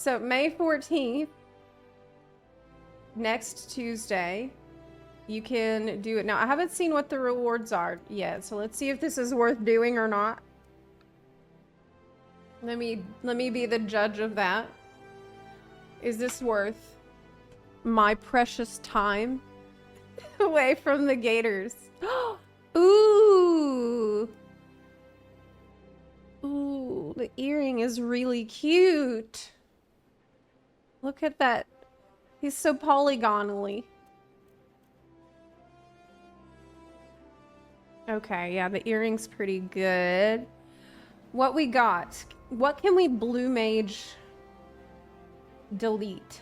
So May 14th, next Tuesday, you can do it. Now, I haven't seen what the rewards are yet, so let's see if this is worth doing or not. Let me be the judge of that. Is this worth my precious time away from the gators? Ooh! Ooh, the earring is really cute. Look at that. He's so polygonally. Okay, yeah, the earring's pretty good. What we got? What can we blue mage delete?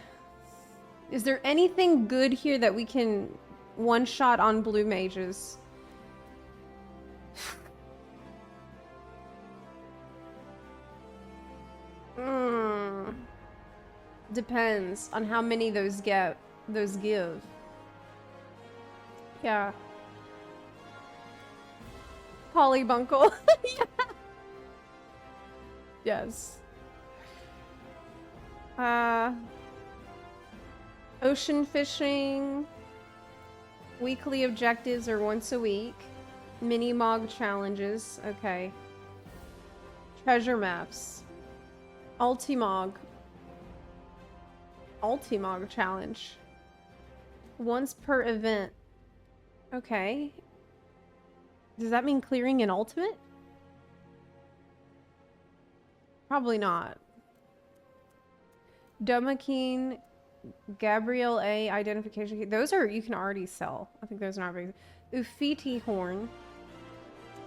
Is there anything good here that we can one-shot on blue mages? Depends on how many those give. Yeah. Polybunkle. Yeah. Yes. Ocean fishing. Weekly objectives are once a week. Mini Mog challenges. Okay. Treasure maps. Ultimog. Ultimog challenge. Once per event. Okay. Does that mean clearing an ultimate? Probably not. Domakine, Gabriel A, identification key. Those are, you can already sell. I think those are not big. Ufiti horn.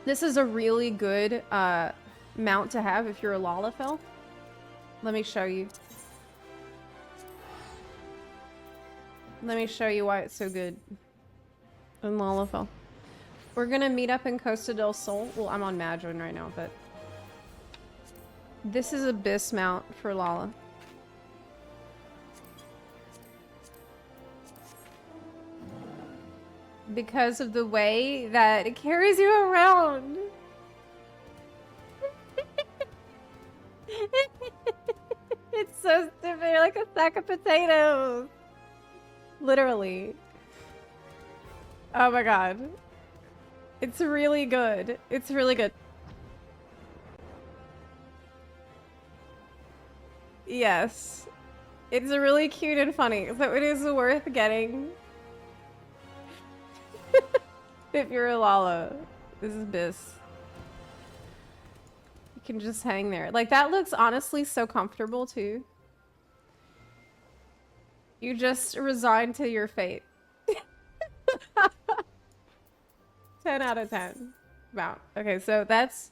This is a really good mount to have if you're a Lalafell. Let me show you. Let me show you why it's so good in Lalafell. We're gonna meet up in Costa del Sol. Well, I'm on Madron right now, but this is a bis mount for Lala. Because of the way that it carries you around. It's so stupid. You're like a sack of potatoes. Literally. Oh my god. It's really good. It's really good. Yes. It's really cute and funny, so it is worth getting. If you're a Lala. This is bis. You can just hang there. Like, that looks honestly so comfortable, too. You just resign to your fate. 10 out of 10. Wow. Okay, so that's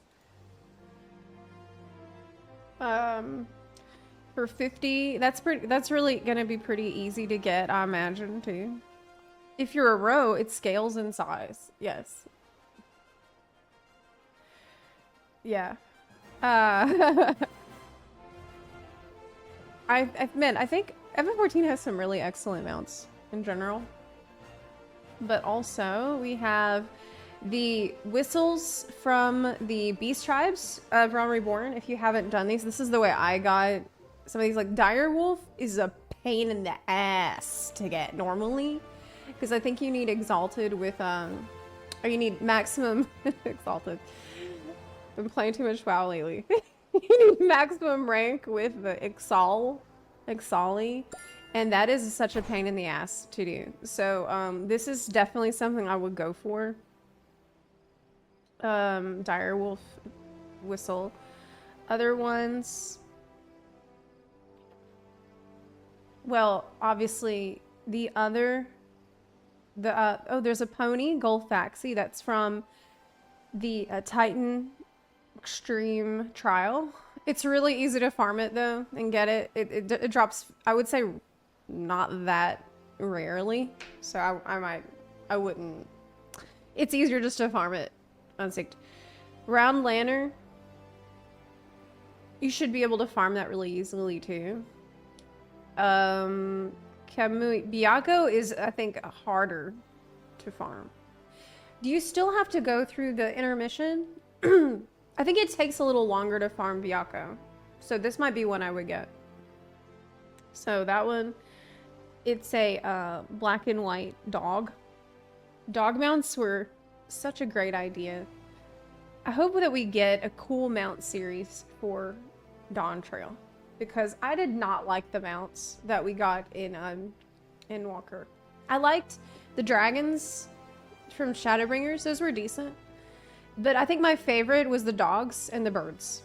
for 50. That's really gonna be pretty easy to get, I imagine, too. If you're a row, it scales in size. Yes. Yeah. I think FF14 has some really excellent mounts in general. But also, we have the whistles from the Beast Tribes of Realm Reborn. If you haven't done these, this is the way I got some of these. Like, Direwolf is a pain in the ass to get normally. Because I think you need Exalted with, or you need Maximum Exalted. I've been playing too much WoW lately. You need maximum rank with the Exali, and that is such a pain in the ass to do. So this is definitely something I would go for. Direwolf whistle. Other ones, well, obviously oh, there's a pony, Golfaxi, that's from the Titan Extreme Trial. It's really easy to farm it though and get it. It drops, I would say, not that rarely. So I wouldn't. It's easier just to farm it unsynced. Round Lantern. You should be able to farm that really easily too. Kamui Biako is, I think, harder to farm. Do you still have to go through the intermission? I think it takes a little longer to farm Biako. So this might be one I would get. So that one, it's a black and white dog. Dog mounts were such a great idea. I hope that we get a cool mount series for Dawn Trail, because I did not like the mounts that we got in Walker. I liked the dragons from Shadowbringers; those were decent. But I think my favorite was the dogs and the birds.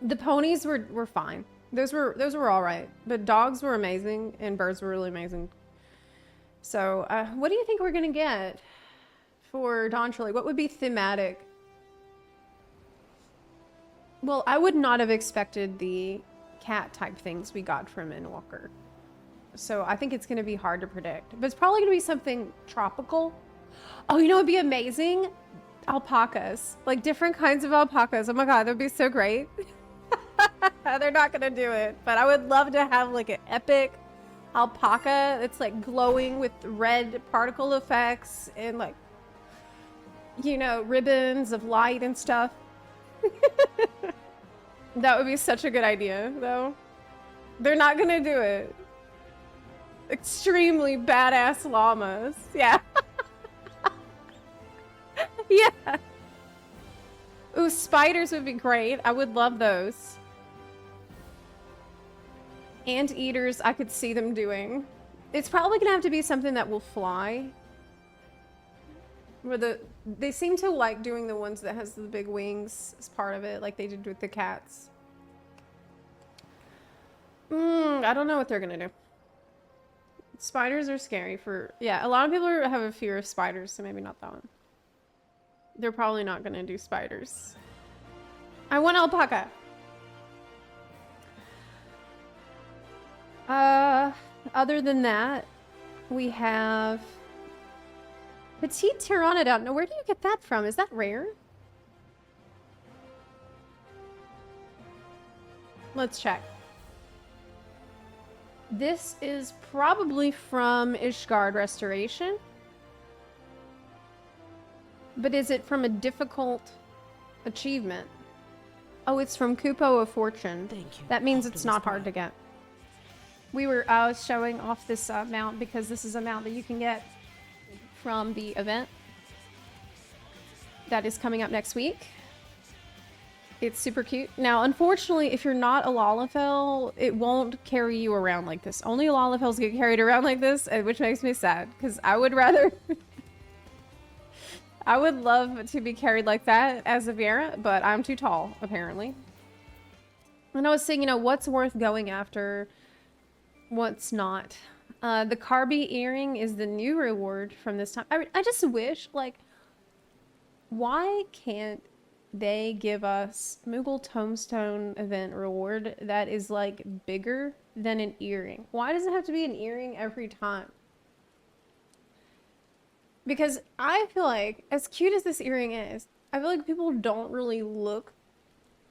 The ponies were fine. Those were all right, but dogs were amazing and birds were really amazing. So, what do you think we're gonna get for Dawn Trail? What would be thematic? Well, I would not have expected the cat type things we got from Walker. So I think it's gonna be hard to predict, but it's probably gonna be something tropical. Oh, you know, it'd be amazing. Alpacas, like different kinds of alpacas. Oh my god, that'd be so great. They're not gonna do it, but I would love to have like an epic alpaca that's like glowing with red particle effects and like, you know, ribbons of light and stuff. That would be such a good idea, though. They're not gonna do it. Extremely badass llamas, yeah. Yeah. Ooh, spiders would be great. I would love those. Anteaters, I could see them doing. It's probably gonna have to be something that will fly. Where they seem to like doing the ones that has the big wings as part of it, like they did with the cats. I don't know what they're gonna do. Spiders are scary for... Yeah, a lot of people have a fear of spiders, so maybe not that one. They're probably not gonna do spiders. I want alpaca. Other than that, we have Petite Pteranodon. Now, where do you get that from? Is that rare? Let's check. This is probably from Ishgard Restoration. But is it from a difficult achievement? Oh, it's from Kupo of Fortune. Thank you. That means it's not hard to get. I was showing off this mount because this is a mount that you can get from the event that is coming up next week. It's super cute. Now, unfortunately, if you're not a Lalafell, it won't carry you around like this. Only Lalafells get carried around like this, which makes me sad because I would rather... I would love to be carried like that as a Viera, but I'm too tall, apparently. And I was saying, you know, what's worth going after, what's not. The Carby earring is the new reward from this time. I just wish, like, why can't they give us Moogle Tombstone event reward that is, like, bigger than an earring? Why does it have to be an earring every time? Because I feel like, as cute as this earring is, I feel like people don't really look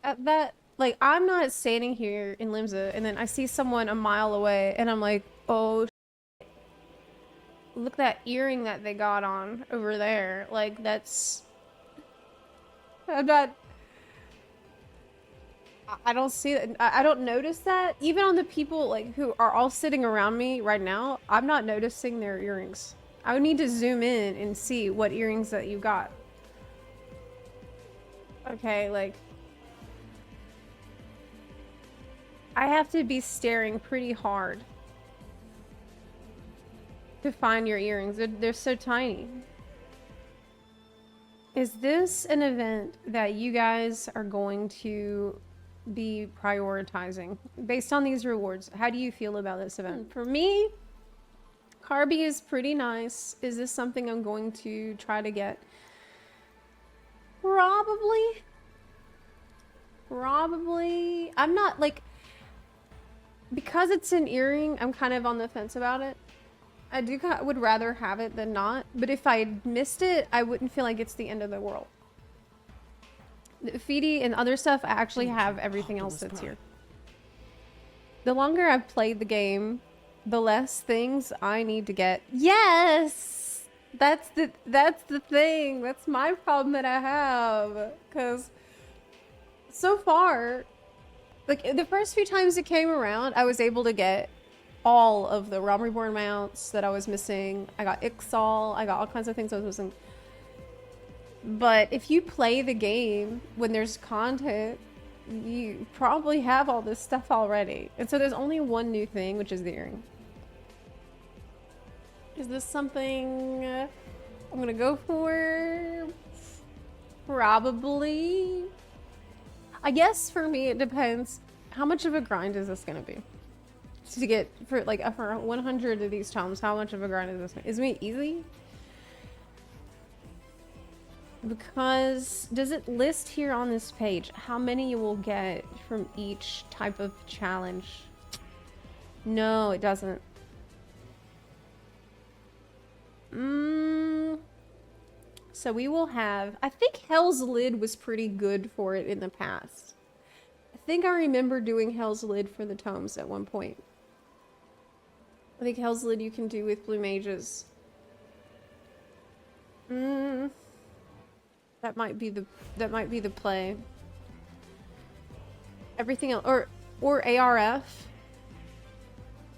at that. Like, I'm not standing here in Limsa, and then I see someone a mile away, and I'm like, oh, shit. Look at that earring that they got on over there. Like, that's... I'm not... I don't see that. I don't notice that. Even on the people, like, who are all sitting around me right now, I'm not noticing their earrings. I would need to zoom in and see what earrings that you got. Okay, like... I have to be staring pretty hard to find your earrings. They're so tiny. Is this an event that you guys are going to be prioritizing based on these rewards? How do you feel about this event? For me, Carby is pretty nice. Is this something I'm going to try to get? Probably. I'm not like... Because it's an earring, I'm kind of on the fence about it. I would rather have it than not. But if I missed it, I wouldn't feel like it's the end of the world. The Fidi and other stuff, I actually have everything else that's here. The longer I've played the game, the less things I need to get. Yes! That's the thing. That's my problem that I have. Because so far, Like, the first few times it came around, I was able to get all of the Realm Reborn mounts that I was missing. I got Ixal, I got all kinds of things I was missing. But if you play the game when there's content, you probably have all this stuff already. And so there's only one new thing, which is the earring. Is this something I'm gonna go for? Probably. I guess for me it depends. How much of a grind is this gonna be? To get for 100 of these tomes, how much of a grind is this? Is it easy? Because does it list here on this page how many you will get from each type of challenge? No, it doesn't. So we will have, I think Hell's Lid was pretty good for it in the past. I think I remember doing Hell's Lid for the tomes at one point. I think Hell's Lid you can do with blue mages. That might be the play. Everything else, or ARF.